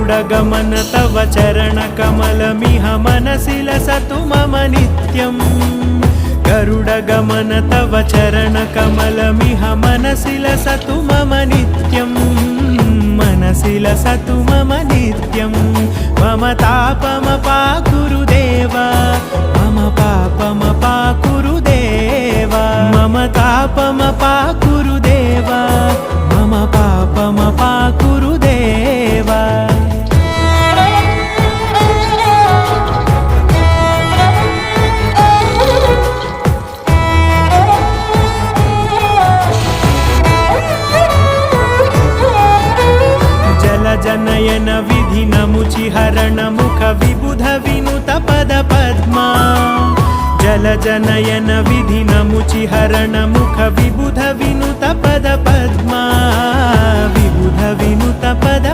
गरुडगमन तव चरणकमलमिह मनसि लसतु मम नित्यम् गरुडगमन तव चरणकमलमिह मनसि लसतु मम नित्यम् मनसि लसतु मम नित्यम् मम तापमपाकुरु देव मम पापमपाकुरु देव मम तापमपाकुरु देव मम पापमपाकुरु देव जनयन विधिनमुचिहरण मुख विबुध विनुत पद पद्मा जल जनयन विधिनमुचिहरण मुख विबुध विनुत पद पद्मा विबुध विनुत पद